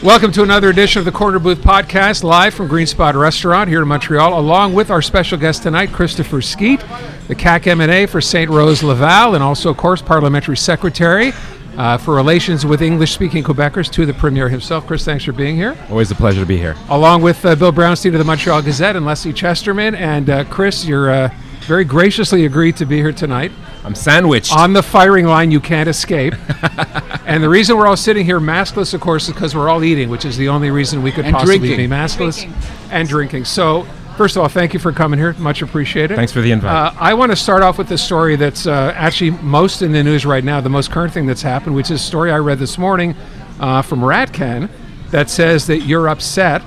Welcome to another edition of the Corner Booth Podcast, live from Green Spot Restaurant here in Montreal, along with our special guest tonight, Christopher Skeete, the CAC M&A for St. Rose Laval, and also, of course, Parliamentary Secretary for Relations with English-speaking Quebecers to the Premier himself. Chris, thanks for being here. Always a pleasure to be here. Along with Bill Brownstein of the Montreal Gazette and Leslie Chesterman. And Chris, you're very graciously agreed to be here tonight. I'm sandwiched. On the firing line, you can't escape. And the reason we're all sitting here maskless, of course, is because we're all eating, which is the only reason we could possibly be maskless. And drinking. So, first of all, thank you for coming here. Much appreciated. Thanks for the invite. I want to start off with the story that's actually most in the news right now, the most current thing that's happened, which is a story I read this morning from Radcan that says that you're upset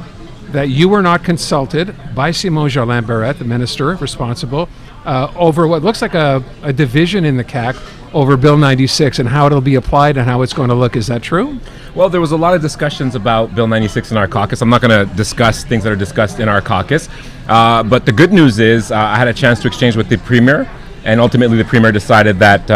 that you were not consulted by Simon Jolin Barrette, the minister responsible, over what looks like a division in the CAC over Bill 96 and how it'll be applied and how it's going to look. Is that true? Well, there was a lot of discussions about Bill 96 in our caucus. I'm not going to discuss things that are discussed in our caucus. But the good news is I had a chance to exchange with the Premier, and ultimately the Premier decided that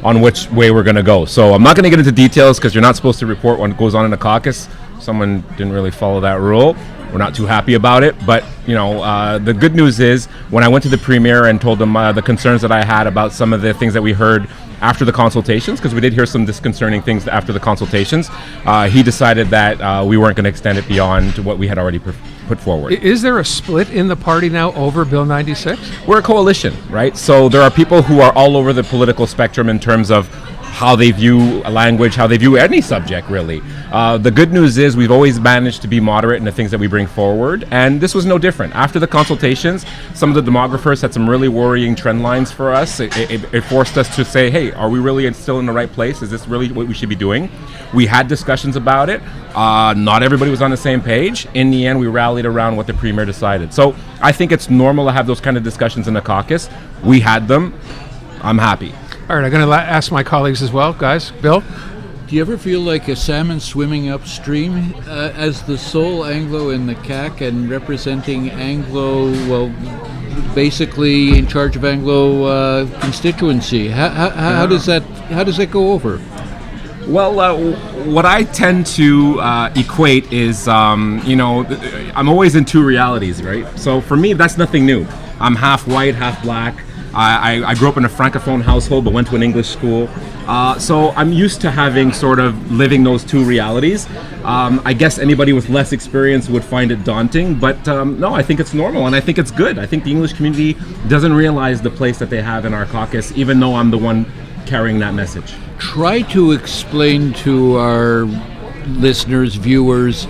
on which way we're going to go. So I'm not going to get into details because you're not supposed to report what goes on in the caucus. Someone didn't really follow that rule. We're not too happy about it, but the good news is when I went to the Premier and told him the concerns that I had about some of the things that we heard after the consultations, because we did hear some disconcerting things after the consultations, he decided that we weren't going to extend it beyond what we had already put forward. Is there a split in the party now over Bill 96? We're a coalition, right? So there are people who are all over the political spectrum in terms of how they view language, how they view any subject, really. The good news is we've always managed to be moderate in the things that we bring forward, and this was no different. After the consultations, some of the demographers had some really worrying trend lines for us. It forced us to say, hey, are we really still in the right place? Is this really what we should be doing? We had discussions about it. Not everybody was on the same page. In the end, we rallied around what the Premier decided. So I think it's normal to have those kind of discussions in the caucus. We had them. I'm happy. All right, I'm going to ask my colleagues as well. Guys, Bill? Do you ever feel like a salmon swimming upstream as the sole Anglo in the CAC and representing Anglo, well, basically in charge of Anglo constituency? How does that go over? Well, what I tend to equate is, I'm always in two realities, right? So for me, that's nothing new. I'm half white, half black. I grew up in a Francophone household but went to an English school. So I'm used to having sort of living those two realities. I guess anybody with less experience would find it daunting, but no, I think it's normal and I think it's good. I think the English community doesn't realize the place that they have in our caucus, even though I'm the one carrying that message. Try to explain to our listeners, viewers,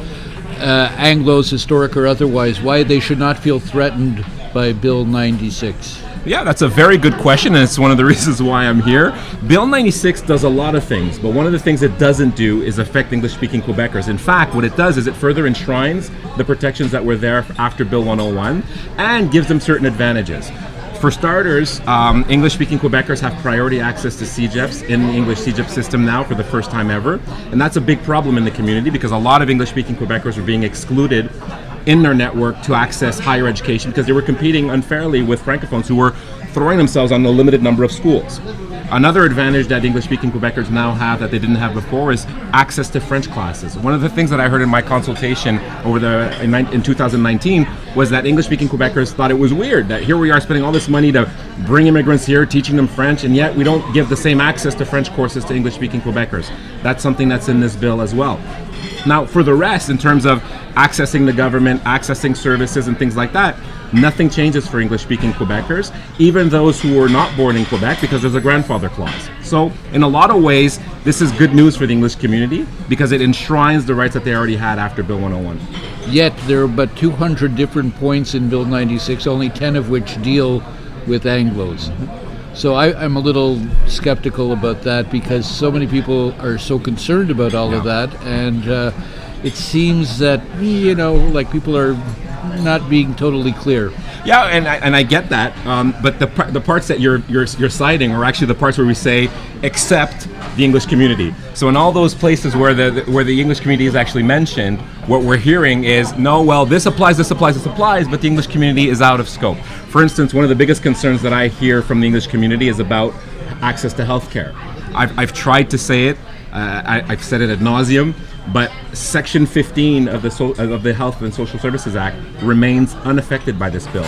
Anglos, historic or otherwise, why they should not feel threatened by Bill 96. Yeah, that's a very good question, and it's one of the reasons why I'm here. Bill 96 does a lot of things, but one of the things it doesn't do is affect English-speaking Quebecers. In fact, what it does is it further enshrines the protections that were there after Bill 101 and gives them certain advantages. For starters, English-speaking Quebecers have priority access to CEGEPs in the English CEGEP system now for the first time ever, and that's a big problem in the community because a lot of English-speaking Quebecers were being excluded in their network to access higher education because they were competing unfairly with Francophones who were throwing themselves on a limited number of schools. Another advantage that English-speaking Quebecers now have that they didn't have before is access to French classes. One of the things that I heard in my consultation in 2019 was that English-speaking Quebecers thought it was weird that here we are spending all this money to bring immigrants here, teaching them French, and yet we don't give the same access to French courses to English-speaking Quebecers. That's something that's in this bill as well. Now, for the rest, in terms of accessing the government, accessing services and things like that, nothing changes for English-speaking Quebecers, even those who were not born in Quebec, because there's a grandfather clause. So, in a lot of ways, this is good news for the English community because it enshrines the rights that they already had after Bill 101. Yet, there are but 200 different points in Bill 96, only 10 of which deal with Anglos. So I'm a little skeptical about that because so many people are so concerned about all of that, and it seems that, like people are not being totally clear. Yeah, and I get that, but the parts that you're citing are actually the parts where we say except the English community. So in all those places where the English community is actually mentioned, what we're hearing is no, well, this applies, but the English community is out of scope. For instance, one of the biggest concerns that I hear from the English community is about access to healthcare. I've tried to say it. I've said it ad nauseum. But Section 15 of the Health and Social Services Act remains unaffected by this bill.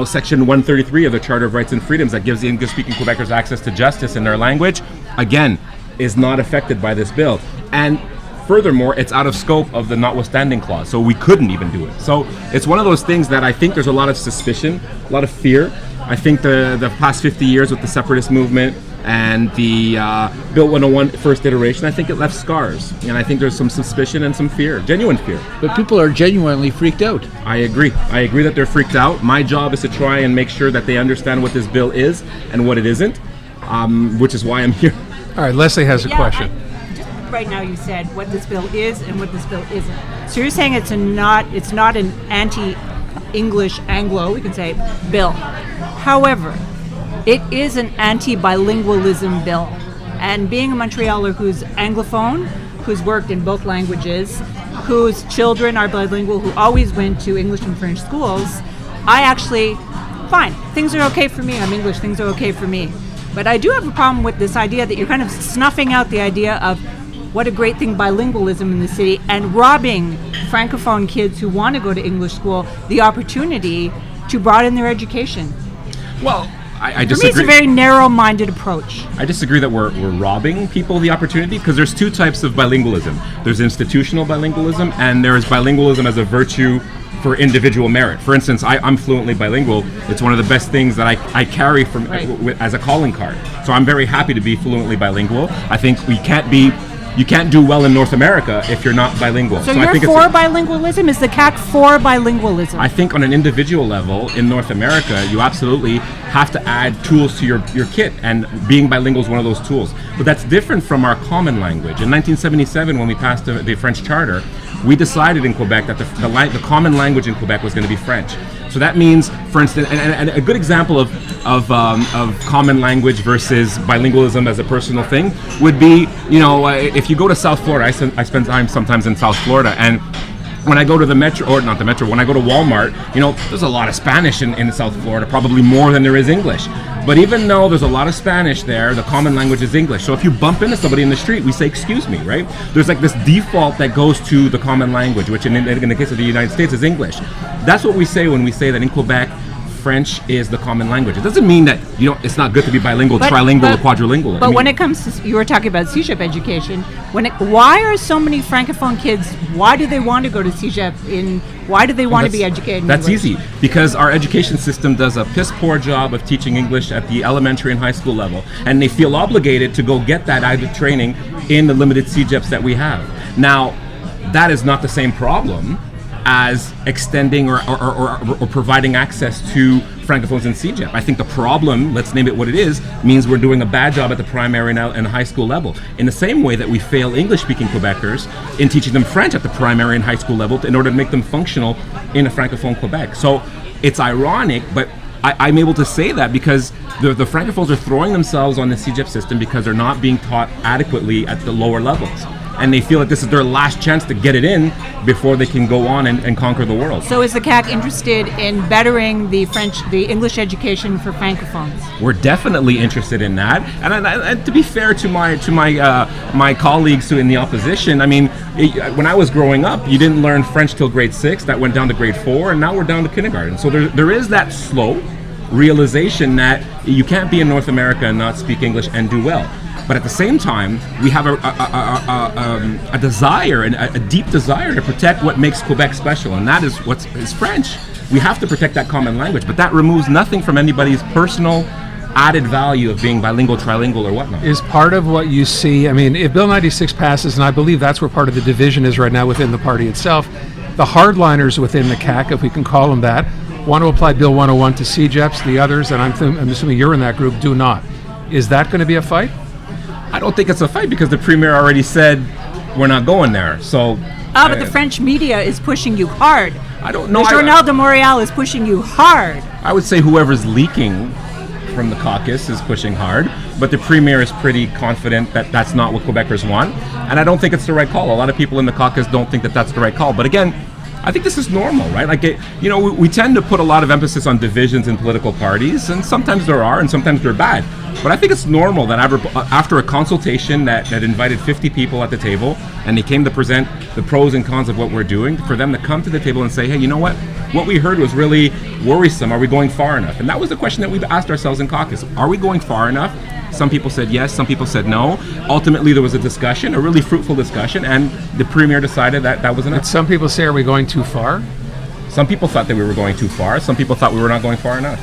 Section 133 of the Charter of Rights and Freedoms that gives the English-speaking Quebecers access to justice in their language, again, is not affected by this bill. And furthermore, it's out of scope of the notwithstanding clause, so we couldn't even do it. So it's one of those things that I think there's a lot of suspicion, a lot of fear. I think the past 50 years with the separatist movement and the Bill 101 first iteration, I think it left scars. And I think there's some suspicion and some fear, genuine fear. But people are genuinely freaked out. I agree. I agree that they're freaked out. My job is to try and make sure that they understand what this bill is and what it isn't, which is why I'm here. All right, Leslie has a question. Just right now you said what this bill is and what this bill isn't. So you're saying it's not an anti-English Anglo, we can say, bill. However, it is an anti-bilingualism bill. And being a Montrealer who's Anglophone, who's worked in both languages, whose children are bilingual, who always went to English and French schools, fine, things are okay for me. I'm English, things are okay for me. But I do have a problem with this idea that you're kind of snuffing out the idea of what a great thing bilingualism in the city and robbing Francophone kids who want to go to English school the opportunity to broaden their education. Well, I For disagree. me, it's a very narrow-minded approach. I disagree that we're robbing people the opportunity, because there's two types of bilingualism. There's institutional bilingualism, and there's bilingualism as a virtue for individual merit. For instance, I'm fluently bilingual. It's one of the best things that I carry from as a calling card. So I'm very happy to be fluently bilingual. I think you can't do well in North America if you're not bilingual. So you're for bilingualism? Is the CAC for bilingualism? I think on an individual level in North America, you absolutely have to add tools to your kit, and being bilingual is one of those tools. But that's different from our common language. In 1977, when we passed the French Charter, we decided in Quebec that the common language in Quebec was going to be French. So that means, for instance, and a good example of common language versus bilingualism as a personal thing would be, if you go to South Florida, I spend time sometimes in South Florida, and when I go to the metro, or not the metro, when I go to Walmart, there's a lot of Spanish in South Florida, probably more than there is English. But even though there's a lot of Spanish there, the common language is English. So if you bump into somebody in the street, we say, excuse me, right? There's like this default that goes to the common language, which in the case of the United States is English. That's what we say when we say that in Quebec, French is the common language. It doesn't mean that it's not good to be bilingual, trilingual, or quadrilingual. But when it comes to, you were talking about CEGEP education. Why are so many Francophone kids? Why do they want to go to CEGEP? Why do they want to be educated in That's English? easy, because our education system does a piss poor job of teaching English at the elementary and high school level, and they feel obligated to go get that added training in the limited CEGEPs that we have. Now, that is not the same problem as extending or providing access to Francophones in CEGEP. I think the problem, let's name it what it is, means we're doing a bad job at the primary and high school level. In the same way that we fail English-speaking Quebecers in teaching them French at the primary and high school level in order to make them functional in a Francophone Quebec. So it's ironic, but I'm able to say that because the Francophones are throwing themselves on the CEGEP system because they're not being taught adequately at the lower levels. And they feel that this is their last chance to get it in before they can go on and conquer the world. So is the CAC interested in bettering the English education for Francophones? We're definitely interested in that. And to be fair to my colleagues who in the opposition, I mean, when I was growing up, you didn't learn French till grade 6. That went down to grade 4, and now we're down to kindergarten. So there is that slow realization that you can't be in North America and not speak English and do well. But at the same time, we have a desire, and a deep desire to protect what makes Quebec special, and that is French. We have to protect that common language, but that removes nothing from anybody's personal added value of being bilingual, trilingual, or whatnot. Is part of what you see, I mean, if Bill 96 passes, and I believe that's where part of the division is right now within the party itself, the hardliners within the CAC, if we can call them that, want to apply Bill 101 to CEGEPs. The others, and I'm assuming you're in that group, do not. Is that going to be a fight? I don't think it's a fight because the premier already said we're not going there. So, but the French media is pushing you hard. I don't know. The Journal de Montréal is pushing you hard. I would say whoever's leaking from the caucus is pushing hard, but the premier is pretty confident that that's not what Quebecers want, and I don't think it's the right call. A lot of people in the caucus don't think that that's the right call, but again, I think this is normal, right? Like, we tend to put a lot of emphasis on divisions in political parties, and sometimes there are, and sometimes they're bad. But I think it's normal that after a consultation that invited 50 people at the table, and they came to present the pros and cons of what we're doing, for them to come to the table and say, hey, you know what we heard was really worrisome. Are we going far enough? And that was the question that we've asked ourselves in caucus. Are we going far enough? Some people said yes, some people said no. Ultimately, there was a discussion, a really fruitful discussion, and the premier decided that was enough. But some people say, are we going too far? Some people thought that we were going too far. Some people thought we were not going far enough.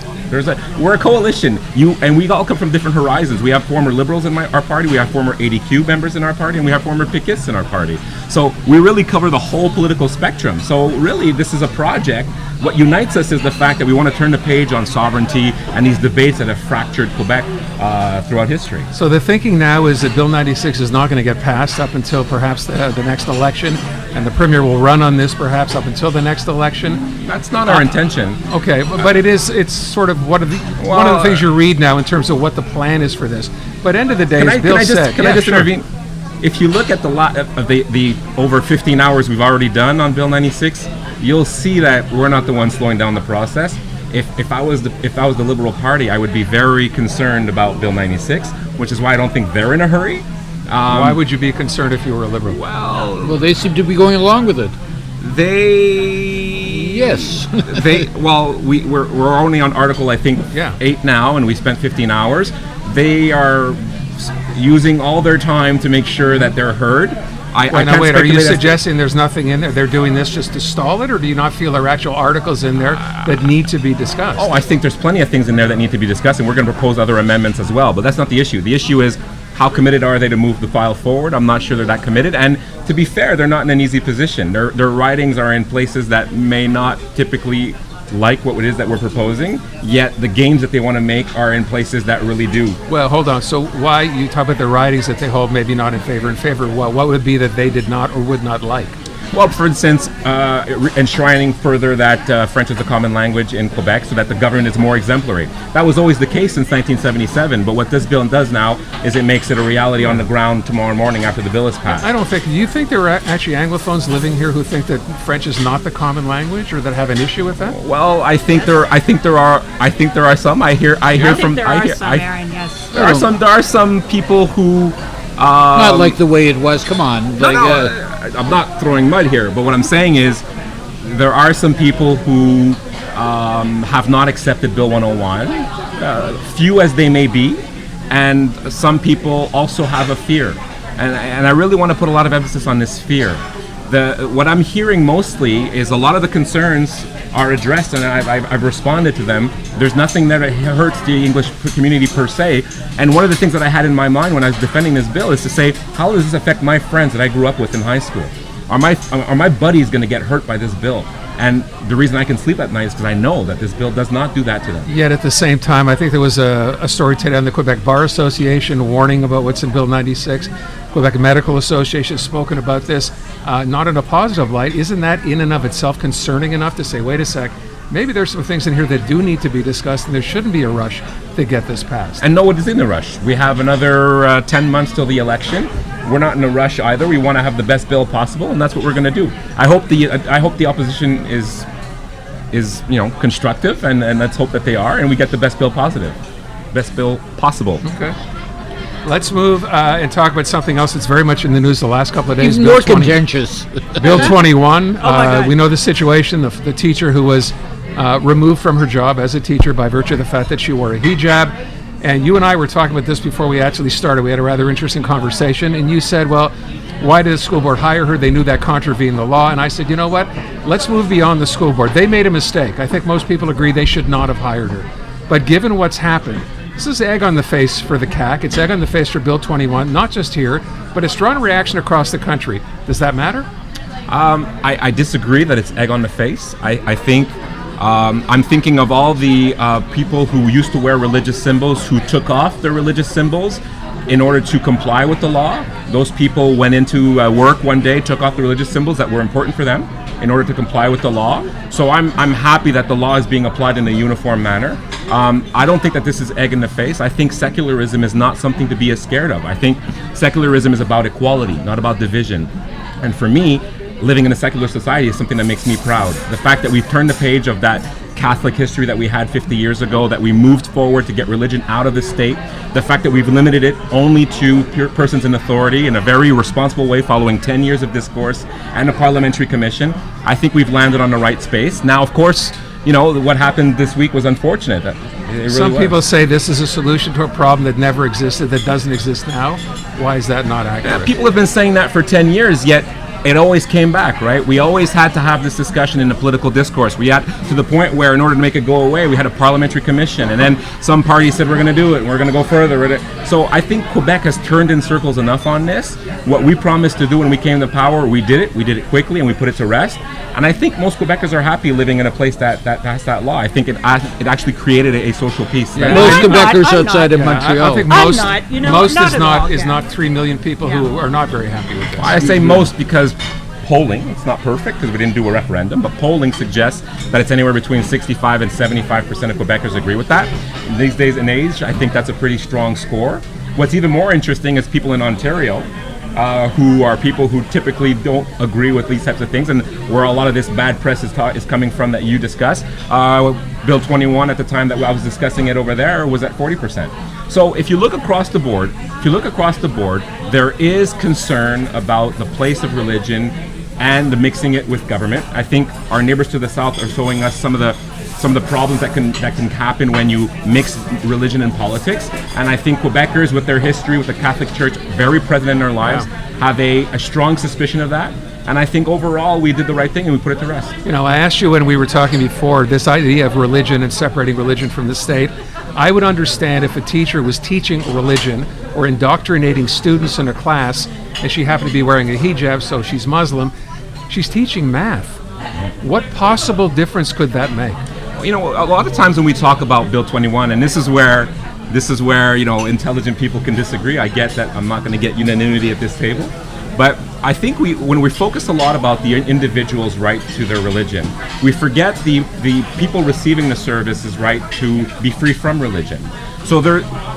We're a coalition. And we all come from different horizons. We have former Liberals in our party. We have former ADQ members in our party, and we have former Piquists in our party. So we really cover the whole political spectrum. So really, this is a project. What unites us is the fact that we want to turn the page on sovereignty and these debates that have fractured Quebec throughout history. So the thinking now is that Bill 96 is not going to get passed up until perhaps the next election, and the Premier will run on this perhaps up until the next election. That's not our intention. Okay, but it's sort of one of the things you read now in terms of what the plan is for this. But end of the day, as Bill said, can I just intervene? If you look at the over 15 hours we've already done on Bill 96, you'll see that we're not the ones slowing down the process. If I was the Liberal Party, I would be very concerned about Bill 96, which is why I don't think they're in a hurry. Why would you be concerned if you were a Liberal? Well, they seem to be going along with it. Yes. We're only on Article, I think, 8 now, and we spent 15 hours. They are using all their time to make sure that they're heard. Are you suggesting there's nothing in there? They're doing this just to stall it, or do you not feel there are actual articles in there that need to be discussed? Oh, I think there's plenty of things in there that need to be discussed, and we're going to propose other amendments as well. But that's not the issue. The issue is, how committed are they to move the file forward? I'm not sure they're that committed. And to be fair, they're not in an easy position. Their ridings are in places that may not typically like what it is that we're proposing, yet the gains that they want to make are in places that really do. Well, hold on. So why, you talk about the ridings that they hold maybe not in favor of what would be that they did not or would not like? Well, for instance, enshrining further that French is the common language in Quebec so that the government is more exemplary. That was always the case since 1977, but what this bill does now is it makes it a reality on the ground tomorrow morning after the bill is passed. Do you think there are actually Anglophones living here who think that French is not the common language or that have an issue with that? Well, I think there are some. There are some people who not like the way it was. Come on. I'm not throwing mud here, but what I'm saying is there are some people who have not accepted Bill 101, few as they may be, and some people also have a fear. And I really want to put a lot of emphasis on this fear. What I'm hearing mostly is a lot of the concerns are addressed, and I've responded to them. There's nothing that hurts the English community per se. And one of the things that I had in my mind when I was defending this bill is to say, how does this affect my friends that I grew up with in high school? Are my buddies going to get hurt by this bill? And the reason I can sleep at night is because I know that this bill does not do that to them. Yet at the same time, I think there was a story today on the Quebec Bar Association warning about what's in Bill 96. Quebec Medical Association has spoken about this, not in a positive light. Isn't that in and of itself concerning enough to say, wait a sec, maybe there's some things in here that do need to be discussed and there shouldn't be a rush to get this passed? And no one is in a rush. We have another 10 months till the election. We're not in a rush either. We want to have the best bill possible, and that's what we're going to do. I hope the opposition is constructive, and let's hope that they are, and we get the best bill possible. Okay. Let's move and talk about something else that's very much in the news the last couple of days. Even more contentious. Bill 21. God. We know the situation. The teacher who was removed from her job as a teacher by virtue of the fact that she wore a hijab. And you and I were talking about this before we actually started. We had a rather interesting conversation. And you said, well, why did the school board hire her? They knew that contravened the law. And I said, you know what? Let's move beyond the school board. They made a mistake. I think most people agree they should not have hired her. But given what's happened, this is egg on the face for the CAQ. It's egg on the face for Bill 21, not just here, but it's drawn a reaction across the country. Does that matter? I disagree that it's egg on the face. I think I'm thinking of all the people who used to wear religious symbols who took off their religious symbols in order to comply with the law. Those people went into work one day, took off the religious symbols that were important for them in order to comply with the law. So I'm happy that the law is being applied in a uniform manner. I don't think that this is egg in the face. I think secularism is not something to be scared of. I think secularism is about equality, not about division. And for me, living in a secular society is something that makes me proud. The fact that we've turned the page of that Catholic history that we had 50 years ago, that we moved forward to get religion out of the state, the fact that we've limited it only to persons in authority in a very responsible way following 10 years of discourse and a parliamentary commission, I think we've landed on the right space. Now, of course, you know, what happened this week was unfortunate. It really Some was. people say this is a solution to a problem that never existed, that doesn't exist now. Why is that not accurate? People have been saying that for 10 years, yet it always came back, right? We always had to have this discussion in the political discourse. We had to the point where, in order to make it go away, we had a parliamentary commission, and then some parties said we're going to do it, and we're going to go further. So I think Quebec has turned in circles enough on this. What we promised to do when we came to power, we did it. We did it quickly, and we put it to rest. And I think most Quebecers are happy living in a place that passed that law. I think it actually created a social peace. Yeah. Most I'm not- Quebecers I'm outside not. of Yeah, Montreal. I think I'm most, not, you know, most not is at not all, is yeah. not 3 million people Yeah. who are not very happy with this. I say most because polling, it's not perfect because we didn't do a referendum, but polling suggests that it's anywhere between 65 and 75% of Quebecers agree with that. These days and age, I think that's a pretty strong score. What's even more interesting is people in Ontario, who are people who typically don't agree with these types of things, and where a lot of this bad press is coming from that you discuss. Bill 21 at the time that I was discussing it over there was at 40%. So if you look across the board, there is concern about the place of religion and the mixing it with government. I think our neighbors to the south are showing us some of the problems that can happen when you mix religion and politics. And I think Quebecers, with their history with the Catholic Church very present in their lives, have a strong suspicion of that. And I think overall we did the right thing and we put it to rest. You know, I asked you when we were talking before, this idea of religion and separating religion from the state. I would understand if a teacher was teaching religion or indoctrinating students in a class, and she happened to be wearing a hijab, so she's Muslim. She's teaching math. What possible difference could that make? You know, a lot of times when we talk about Bill 21, and this is where you know, intelligent people can disagree. I get that I'm not going to get unanimity at this table, but I think when we focus a lot about the individual's right to their religion, we forget the people receiving the service's right to be free from religion. So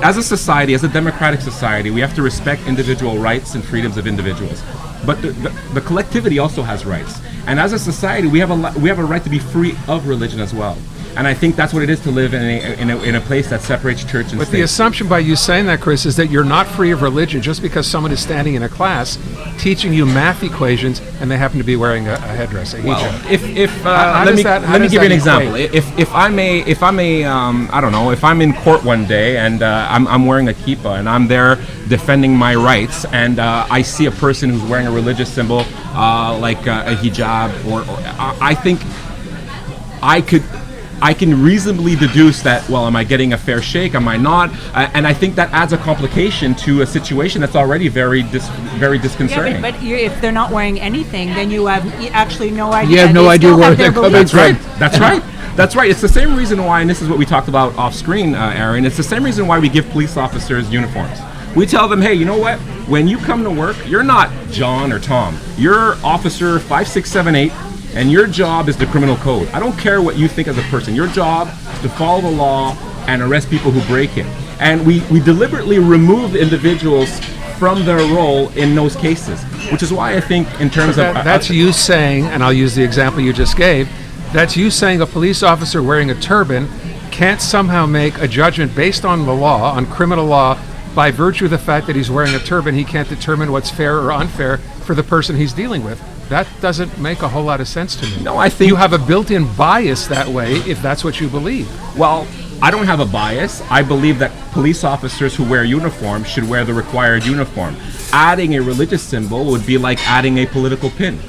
as a society, as a democratic society, we have to respect individual rights and freedoms of individuals. But the collectivity also has rights, and as a society, we have a right to be free of religion as well. And I think that's what it is to live in a place that separates church and But state. the assumption by you saying that, Chris, is that you're not free of religion just because someone is standing in a class teaching you math equations and they happen to be wearing a headdress, a hijab. Let me give you an example. If I'm I don't know, if I'm in court one day and I'm wearing a kippah and I'm there defending my rights, and I see a person who's wearing a religious symbol like a hijab, or I think I can reasonably deduce that, well, am I getting a fair shake? Am I not? And I think that adds a complication to a situation that's already very disconcerting. Yeah, but if they're not wearing anything, then you have actually no idea. You have no They idea still where have they're their coming beliefs. from. That's right. That's right. It's the same reason why, and this is what we talked about off screen, Aaron. It's the same reason why we give police officers uniforms. We tell them, hey, you know what? When you come to work, you're not John or Tom. You're Officer 5678. And your job is the criminal code. I don't care what you think as a person. Your job is to follow the law and arrest people who break it. And we deliberately remove individuals from their role in those cases, which is why I think in terms of... That's you saying, and I'll use the example you just gave, that's you saying a police officer wearing a turban can't somehow make a judgment based on the law, on criminal law, by virtue of the fact that he's wearing a turban. He can't determine what's fair or unfair for the person he's dealing with. That doesn't make a whole lot of sense to me. No, I think... You have a built-in bias that way if that's what you believe. Well, I don't have a bias. I believe that police officers who wear uniforms should wear the required uniform. Adding a religious symbol would be like adding a political pin.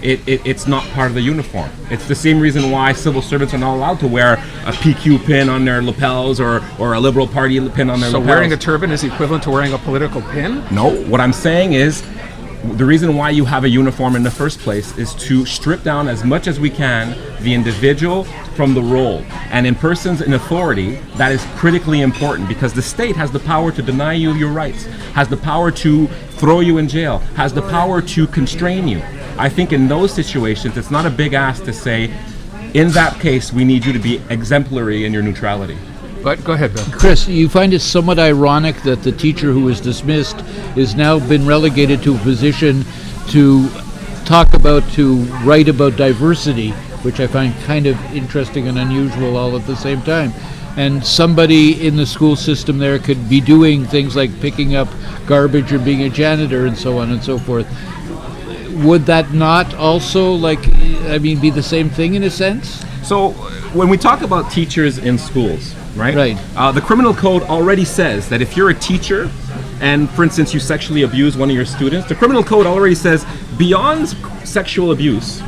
It's not part of the uniform. It's the same reason why civil servants are not allowed to wear a PQ pin on their lapels or a Liberal Party pin on their lapels. So wearing a turban is equivalent to wearing a political pin? No, what I'm saying is the reason why you have a uniform in the first place is to strip down as much as we can the individual from the role. And in persons in authority, that is critically important because the state has the power to deny you your rights, has the power to throw you in jail, has the power to constrain you. I think in those situations, it's not a big ask to say, in that case, we need you to be exemplary in your neutrality. But go ahead, Bill. Chris, you find it somewhat ironic that the teacher who was dismissed is now been relegated to a position to write about diversity which I find kind of interesting and unusual all at the same time. And somebody in the school system there could be doing things like picking up garbage or being a janitor and so on and so forth. Would that not also, be the same thing in a sense? So when we talk about teachers in schools, right? Right. The criminal code already says that if you're a teacher and, for instance, you sexually abuse one of your students, the criminal code already says beyond sexual abuse,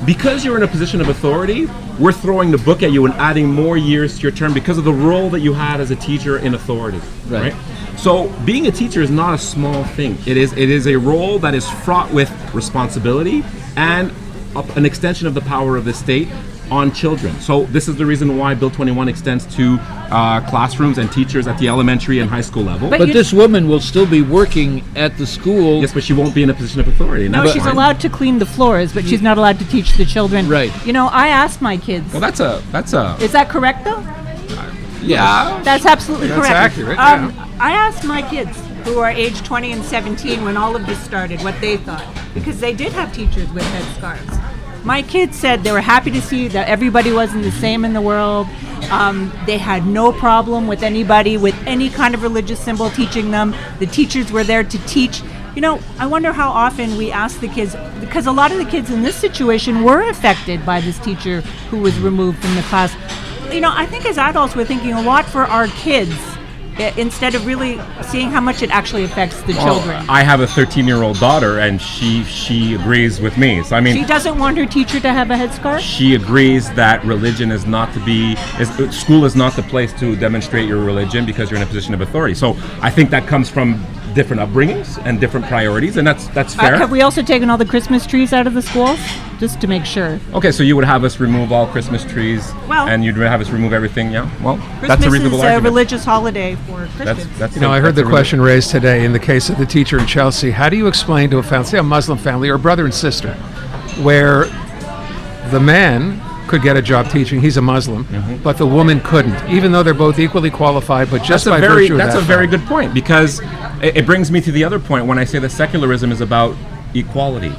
because you're in a position of authority, we're throwing the book at you and adding more years to your term because of the role that you had as a teacher in authority, right? So being a teacher is not a small thing. It is a role that is fraught with responsibility and an extension of the power of the state on children. So this is the reason why Bill 21 extends to classrooms and teachers at the elementary and high school level. But this woman will still be working at the school. Yes, but she won't be in a position of authority. No, she's allowed to clean the floors, but she's not allowed to teach the children. Right. I asked my kids. Well, that's a. Is that correct, though? Yeah. That's absolutely That's correct. accurate, yeah. I asked my kids, who are age 20 and 17, when all of this started, what they thought, because they did have teachers with headscarves. My kids said they were happy to see that everybody wasn't the same in the world. They had no problem with anybody with any kind of religious symbol teaching them. The teachers were there to teach. I wonder how often we ask the kids, because a lot of the kids in this situation were affected by this teacher who was removed from the class. I think as adults we're thinking a lot for our kids instead of really seeing how much it actually affects the children. I have a 13-year-old daughter, and she agrees with me. So she doesn't want her teacher to have a headscarf? She agrees that religion is not to be, school is not the place to demonstrate your religion because you're in a position of authority. So I think that comes from different upbringings and different priorities, and that's fair. Have we also taken all the Christmas trees out of the schools? Just to make sure. Okay, so you would have us remove all Christmas trees, and you'd have us remove everything, yeah? Well, that's a reasonable argument. Christmas is a religious holiday for Christians. I heard the question raised today in the case of the teacher in Chelsea. How do you explain to a family, say a Muslim family or brother and sister, where the man could get a job teaching, he's a Muslim, but the woman couldn't, even though they're both equally qualified, but just by virtue of that. That's a very good point, because it brings me to the other point when I say that secularism is about equality.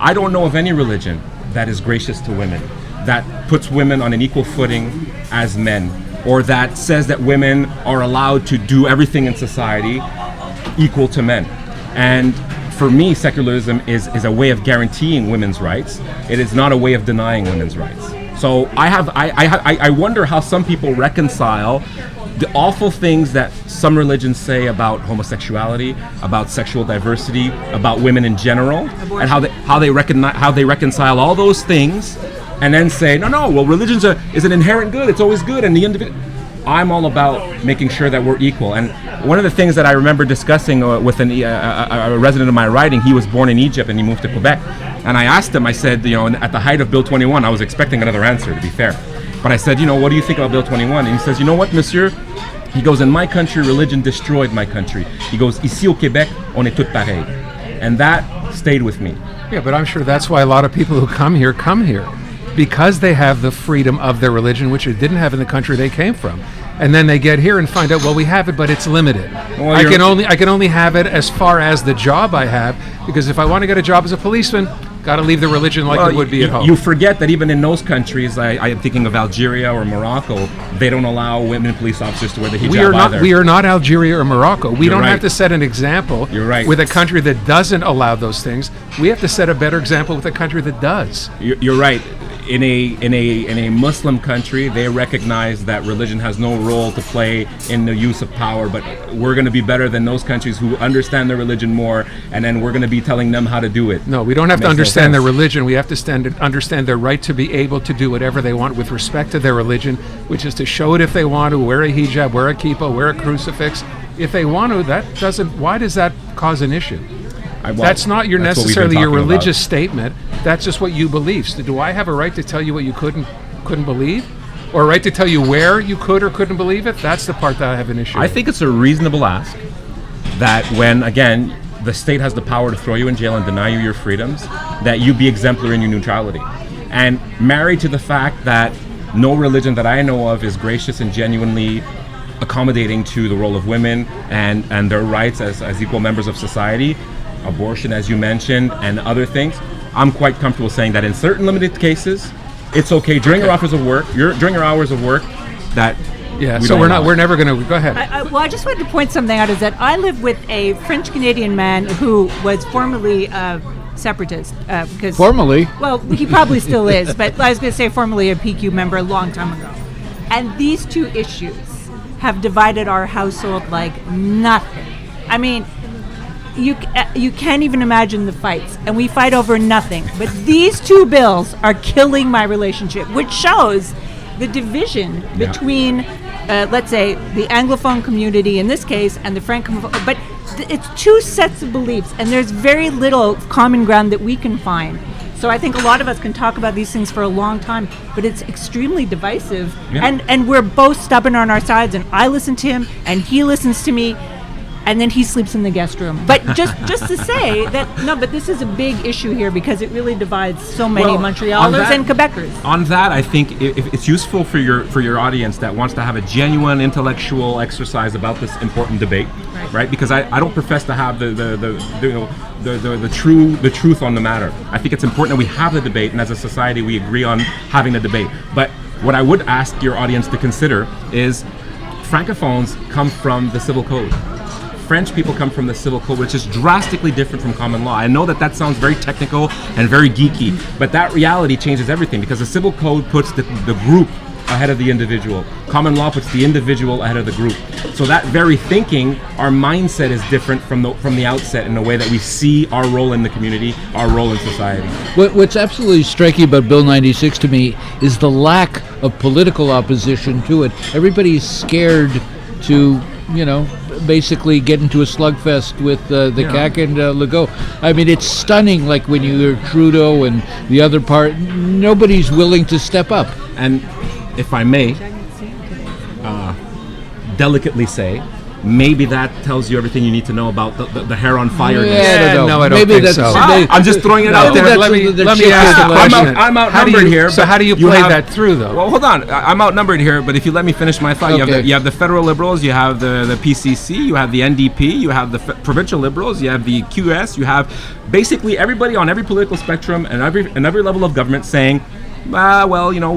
I don't know of any religion that is gracious to women, that puts women on an equal footing as men, or that says that women are allowed to do everything in society equal to men. And for me, secularism is a way of guaranteeing women's rights. It is not a way of denying women's rights. So I wonder how some people reconcile the awful things that some religions say about homosexuality, about sexual diversity, about women in general, and how they reconcile all those things, and then say, well, religion is an inherent good. It's always good, and the individual. I'm all about making sure that we're equal. And one of the things that I remember discussing with a resident of my riding, he was born in Egypt and he moved to Quebec. And I asked him, I said, at the height of Bill 21, I was expecting another answer, to be fair. But I said, what do you think about Bill 21? And he says, you know what, monsieur? He goes, in my country, religion destroyed my country. He goes, ici au Québec, on est tous pareils. And that stayed with me. Yeah, but I'm sure that's why a lot of people who come here, because they have the freedom of their religion, which they didn't have in the country they came from. And then they get here and find out, well, we have it, but it's limited. Well, I can only have it as far as the job I have, because if I want to get a job as a policeman, got to leave the religion like it would be at home. You forget that even in those countries, I am thinking of Algeria or Morocco, they don't allow women police officers to wear the hijab either. We are not Algeria or Morocco. We You're don't right. have to set an example with a country that doesn't allow those things. We have to set a better example with a country that does. You're right. In a Muslim country, they recognize that religion has no role to play in the use of power, but we're going to be better than those countries who understand their religion more, and then we're going to be telling them how to do it. No, we don't have to understand their religion. We have to understand their right to be able to do whatever they want with respect to their religion, which is to show it if they want to, wear a hijab, wear a kippah, wear a crucifix. If they want to, why does that cause an issue? That's not necessarily your religious statement. That's just what you believe. So do I have a right to tell you what you couldn't believe? Or a right to tell you where you could or couldn't believe it? That's the part that I have an issue with. I think it's a reasonable ask that when, again, the state has the power to throw you in jail and deny you your freedoms, that you be exemplary in your neutrality. And married to the fact that no religion that I know of is gracious and genuinely accommodating to the role of women and their rights as equal members of society, abortion, as you mentioned, and other things, I'm quite comfortable saying that in certain limited cases, it's okay during your hours of work. During your hours of work, that Yeah, we so don't we're allow not. it. We're never going to. Go ahead. I just wanted to point something out, is that I live with a French-Canadian man who was formerly separatist. Because Formally, well, he probably still is, but I was going to say formerly a PQ member a long time ago. And these two issues have divided our household like nothing. I mean, you can't even imagine the fights, and we fight over nothing. But these two bills are killing my relationship, which shows the division between, let's say, the Anglophone community in this case and the Francophone. But it's two sets of beliefs, and there's very little common ground that we can find. So I think a lot of us can talk about these things for a long time, but it's extremely divisive. Yeah. And we're both stubborn on our sides, and I listen to him, and he listens to me, and then he sleeps in the guest room. But just to say that, no, but this is a big issue here because it really divides so many Well, on Montrealers that- and Quebecers. On that, I think if it's useful for your audience that wants to have a genuine intellectual exercise about this important debate, right? Because I don't profess to have the truth on the matter. I think it's important that we have the debate, and as a society, we agree on having the debate. But what I would ask your audience to consider is, Francophones come from the Civil Code. French people come from the Civil Code, which is drastically different from common law. I know that sounds very technical and very geeky, but that reality changes everything, because the Civil Code puts the group ahead of the individual. Common law puts the individual ahead of the group. So that very thinking, our mindset is different from the outset in the way that we see our role in the community, our role in society. what's absolutely striking about Bill 96 to me is the lack of political opposition to it. Everybody's scared to, basically get into a slugfest with the CAQ and Legault. I mean, it's stunning, like when you hear Trudeau and the other part, nobody's willing to step up. And if I may delicately say, maybe that tells you everything you need to know about the hair on fire. I don't know. no, I don't Maybe think that's so. I'm just throwing it out Maybe there. that's Let me ask a question. I'm How do outnumbered you- here. So but how do you play have- that through, though? Well, hold on. I'm outnumbered here, but if you let me finish my thought, Okay. you have the federal Liberals, you have the PCC, you have the NDP, you have the provincial Liberals, you have the QS, you have basically everybody on every political spectrum and every level of government saying, we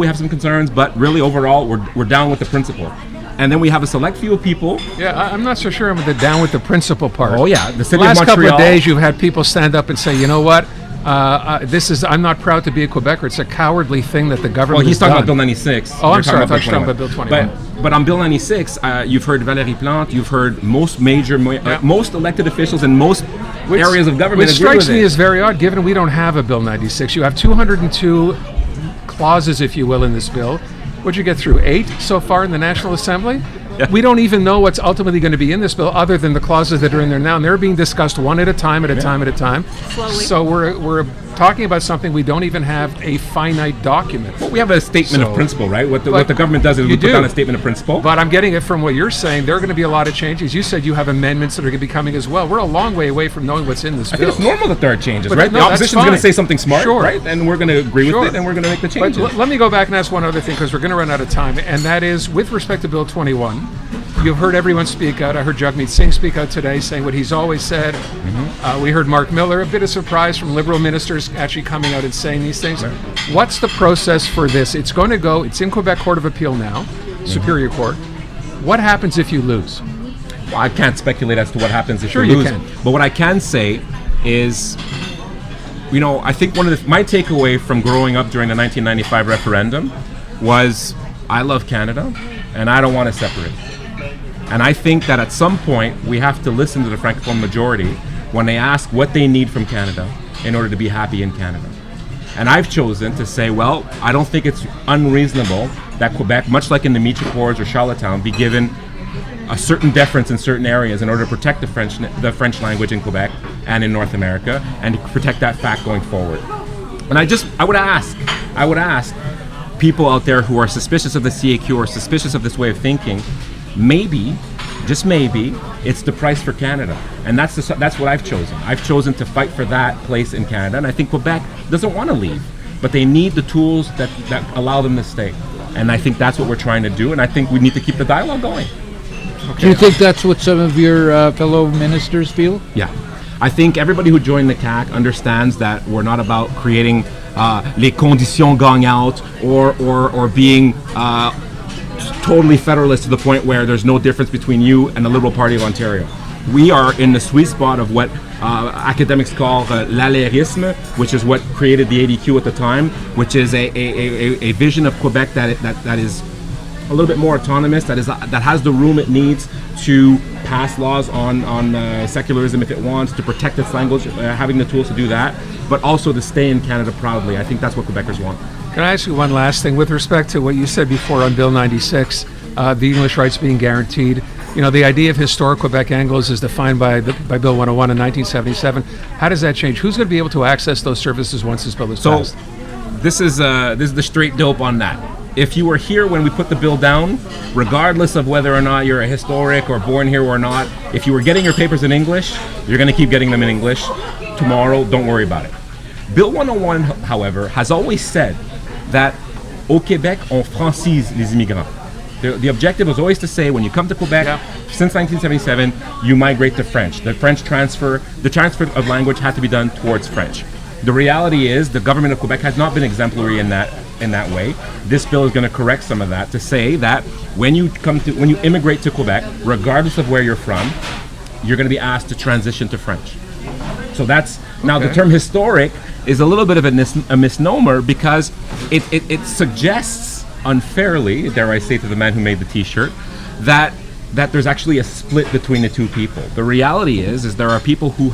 have some concerns, but really overall we're down with the principle. And then we have a select few of people. Yeah, I'm not so sure I'm down with the principal part. Oh yeah, the city Last of Montreal. couple of days, you've had people stand up and say, you know what? I'm not proud to be a Quebecer. It's a cowardly thing that the government Well, he's has talking done. about Bill 96. Oh, I'm You're sorry. I thought you were talking 21. about Bill 21. But on Bill 96, you've heard Valérie Plante, you've heard most most elected officials in most areas of government Which agree strikes with me it. as very odd, given we don't have a Bill 96. You have 202 clauses, if you will, in this bill. What'd you get through? 8 so far in the National Assembly? Yeah. We don't even know what's ultimately going to be in this bill, other than the clauses that are in there now, and they're being discussed one at a time, Slowly. So we're talking about something we don't even have a finite document. Well, we have a statement So- of principle, right? What the But government does is we you put do. down a statement of principle. But I'm getting it from what you're saying. There are going to be a lot of changes. You said you have amendments that are going to be coming as well. We're a long way away from knowing what's in this I bill. think it's normal that there are changes, But right? no, The that's opposition's going fine. to say something smart, Sure. right? And we're going to agree Sure. with it, and we're going to make the But changes. let me go back and ask one other thing, because we're going to run out of time, and that is with respect to Bill 21. You've heard everyone speak out. I heard Jagmeet Singh speak out today, saying what he's always said. We heard Mark Miller, a bit of surprise from Liberal ministers actually coming out and saying these things. What's the process for this? It's in Quebec Court of Appeal now, Superior Court. What happens if you lose? Well, I can't speculate as to what happens if Sure you you lose. can. But what I can say is, I think my takeaway from growing up during the 1995 referendum was, I love Canada, and I don't want to separate. And I think that at some point we have to listen to the Francophone majority when they ask what they need from Canada in order to be happy in Canada. And I've chosen to say, well, I don't think it's unreasonable that Quebec, much like in the Meech Accords or Charlottetown, be given a certain deference in certain areas in order to protect the French language in Quebec and in North America, and to protect that fact going forward. And I would ask people out there who are suspicious of the CAQ or suspicious of this way of thinking, maybe, just maybe, it's the price for Canada. And that's what I've chosen. I've chosen to fight for that place in Canada, and I think Quebec doesn't want to leave, but they need the tools that allow them to stay. And I think that's what we're trying to do, and I think we need to keep the dialogue going. Do you think that's what some of your fellow ministers feel? Yeah. I think everybody who joined the CAQ understands that we're not about creating les conditions gagnantes, or being totally federalist to the point where there's no difference between you and the Liberal Party of Ontario. We are in the sweet spot of what academics call l'alérisme, which is what created the ADQ at the time, which is a vision of Quebec that is a little bit more autonomous, that has the room it needs to pass laws on secularism if it wants, to protect its language, having the tools to do that, but also to stay in Canada proudly. I think that's what Quebecers want. Can I ask you one last thing with respect to what you said before on Bill 96, the English rights being guaranteed? You know, the idea of historic Quebec Anglos is defined by Bill 101 in 1977. How does that change? Who's going to be able to access those services once this bill is passed? This is the straight dope on that. If you were here when we put the bill down, regardless of whether or not you're a historic or born here or not, if you were getting your papers in English, you're going to keep getting them in English. Tomorrow, don't worry about it. Bill 101, however, has always said that au Québec, on francise les immigrants. The objective was always to say, when you come to Quebec, since 1977, you migrate to French. The transfer of language had to be done towards French. The reality is, the government of Quebec has not been exemplary in that way. This bill is going to correct some of that to say that when you immigrate to Quebec, regardless of where you're from, you're going to be asked to transition to French. So that's now the term historic is a little bit of a misnomer, because it suggests unfairly, dare I say to the man who made the T-shirt, that there's actually a split between the two people. The reality is there are people who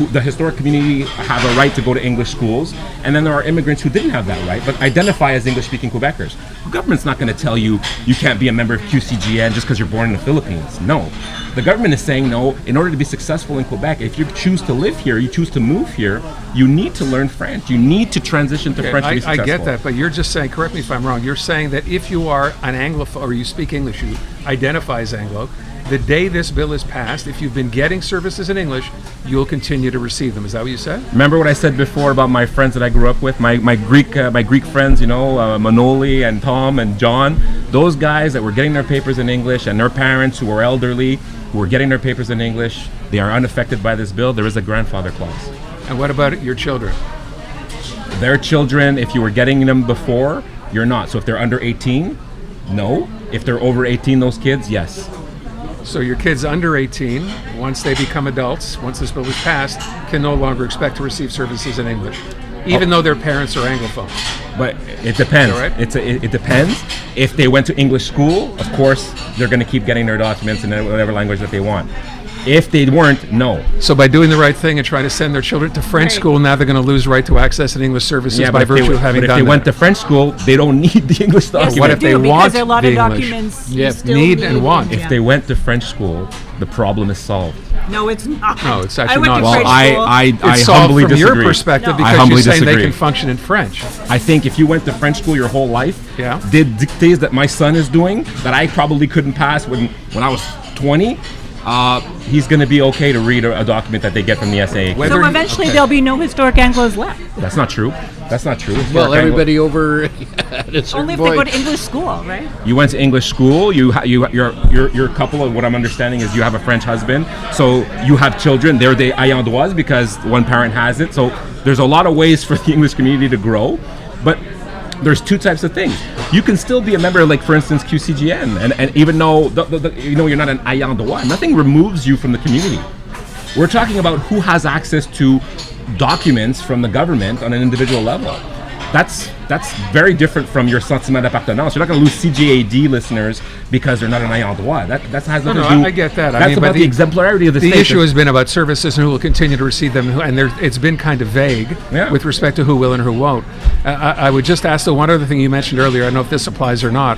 the historic community have a right to go to English schools, and then there are immigrants who didn't have that right, but identify as English-speaking Quebecers. The government's not going to tell you can't be a member of QCGN just because you're born in the Philippines. No. The government is saying, no, in order to be successful in Quebec, if you choose to live here, you choose to move here, you need to learn French. You need to transition to French to be successful. I get that, but you're just saying, correct me if I'm wrong, you're saying that if you are an Anglophone or you speak English, you identify as Anglo, the day this bill is passed, if you've been getting services in English, you'll continue to receive them. Is that what you said? Remember what I said before about my friends that I grew up with, my Greek friends, Manoli and Tom and John, those guys that were getting their papers in English, and their parents who were elderly, who were getting their papers in English, they are unaffected by this bill. There is a grandfather clause. And what about your children? Their children, if you were getting them before, you're not. So if they're under 18, no. If they're over 18, those kids, yes. So your kids under 18, once they become adults, once this bill is passed, can no longer expect to receive services in English, even though their parents are Anglophones. But it depends. Right? It depends. If they went to English school, of course, they're going to keep getting their documents in whatever language that they want. If they weren't, no. So by doing the right thing and trying to send their children to French school, now they're going to lose right to access in English services by virtue of having done that. But if they went to French school, they don't need the English documents. What if they want a lot the of English? Documents Need and want. If they went to French school, the problem is solved. No, it's not. No, it's actually not. Well, I It's solved humbly from disagree. your perspective No. because humbly you're saying they disagree. can function in French. I think if you went to French school your whole life, did dictées that my son is doing that I probably couldn't pass when I was 20, he's going to be okay to read a document that they get from the SAA. So eventually there'll be no historic Anglos left. That's not true. That's not true. Well, everybody over at a certain Only if point. they go to English school, right? You went to English school. You're a couple. Of what I'm understanding is you have a French husband, so you have children. They're the ayants droit because one parent has it. So there's a lot of ways for the English community to grow, but there's two types of things. You can still be a member, like for instance QCGN, and even though you're not an ayant droit, nothing removes you from the community. We're talking about who has access to documents from the government on an individual level. That's very different from your sentiment d'appartenance. You're not going to lose CJAD listeners because they're not an ayant droit. That has nothing to do. I get that. That's about the exemplarity of the state. The issue has been about services and who will continue to receive them, and it's been kind of vague with respect to who will and who won't. I would just ask the one other thing you mentioned earlier. I don't know if this applies or not.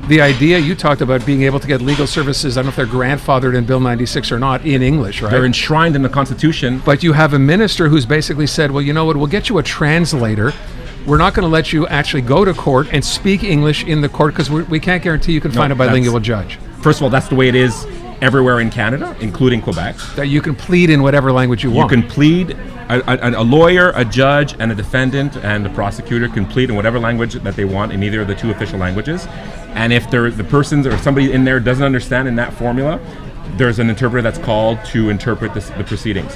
The idea you talked about being able to get legal services, I don't know if they're grandfathered in Bill 96 or not, in English, right? They're enshrined in the Constitution. But you have a minister who's basically said, well, you know what, we'll get you a translator. We're not going to let you actually go to court and speak English in the court because we can't guarantee you can find a bilingual judge. First of all, that's the way it is everywhere in Canada, including Quebec. That you can plead in whatever language you want. You can plead, a lawyer, a judge, and a defendant, and the prosecutor can plead in whatever language that they want in either of the two official languages. And if the persons or somebody in there doesn't understand in that formula, there's an interpreter that's called to interpret the proceedings.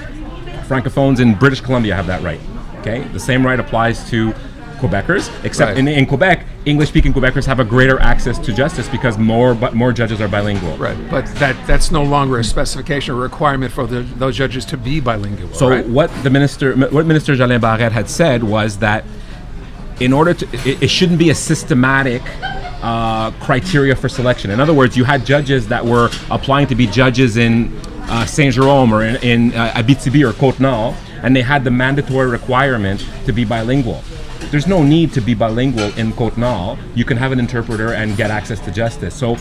Francophones in British Columbia have that right. Okay, the same right applies to Quebecers, except Right. in Quebec, English-speaking Quebecers have a greater access to justice because more judges are bilingual. Right, but that's no longer a specification or requirement for those judges to be bilingual. So right? what Minister Jolin Barrette had said was that in order to, it shouldn't be a systematic criteria for selection. In other words, you had judges that were applying to be judges in Saint-Jérôme or in Abitibi or Côte-Nord, and they had the mandatory requirement to be bilingual. There's no need to be bilingual in Côte-Nord. You can have an interpreter and get access to justice. So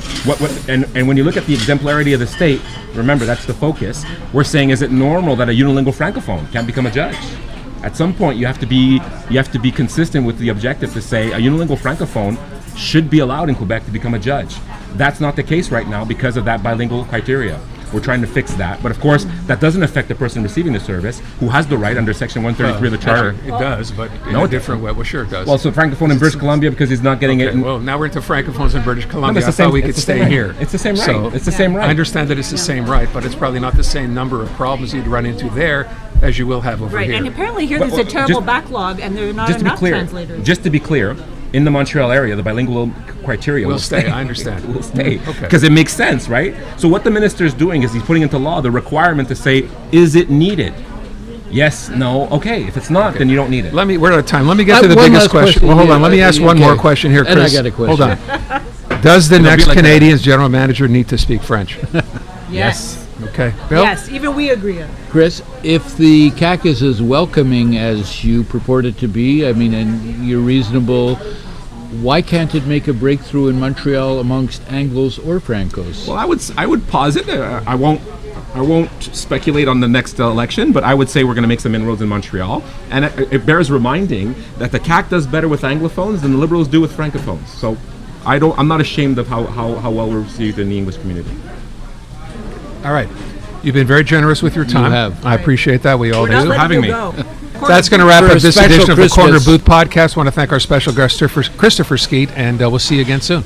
and when you look at the exemplarity of the state, remember that's the focus. We're saying, is it normal that a unilingual francophone can't become a judge? At some point, you have to be consistent with the objective to say a unilingual francophone should be allowed in Quebec to become a judge. That's not the case right now because of that bilingual criteria. We're trying to fix that. But of course, that doesn't affect the person receiving the service who has the right under Section 133 of the Charter. It does, but in No, a it different way. Well, sure it does. Well, so francophone in British Columbia because he's not getting it. Okay, well, now we're into francophones in British No, Columbia. it's I the same- thought we it's could the stay same here. right. It's the same right. So, It's the same right. I understand that it's the same right, but it's probably not the same number of problems you'd run into there as you will have over Right, here. and apparently here Well, there's a terrible just- backlog, and there are not Just to be enough clear, translators. in the Montreal area, the bilingual criteria Will stay, I understand. will stay Okay. because it makes sense, right? So what the minister is doing is he's putting into law the requirement to say, is it needed? Yes, no, okay. If it's not, then you don't need it. We're out of time. Let me get to the One biggest last question. Well, hold on. Let me ask one okay. more question here, Chris. And I got a question. Hold on. Does the It'll be next like that. Canadian's general manager need to speak French? Yes. Okay. Bill? Yes, even we agree on it. Chris, if the CAC is as welcoming as you purport it to be, I mean, and you're reasonable, why can't it make a breakthrough in Montreal amongst Anglos or Francos? Well, I would posit. I won't speculate on the next election, but I would say we're going to make some inroads in Montreal. And it bears reminding that the CAC does better with Anglophones than the Liberals do with Francophones. So I'm not ashamed of how well we're received in the English community. All right. You've been very generous with your time. have. I appreciate that. We all We're not do. letting having you me. go. That's going to wrap For up a this special edition of the Corner Christmas. Booth Podcast. I want to thank our special guest, Christopher Skeete, and we'll see you again soon.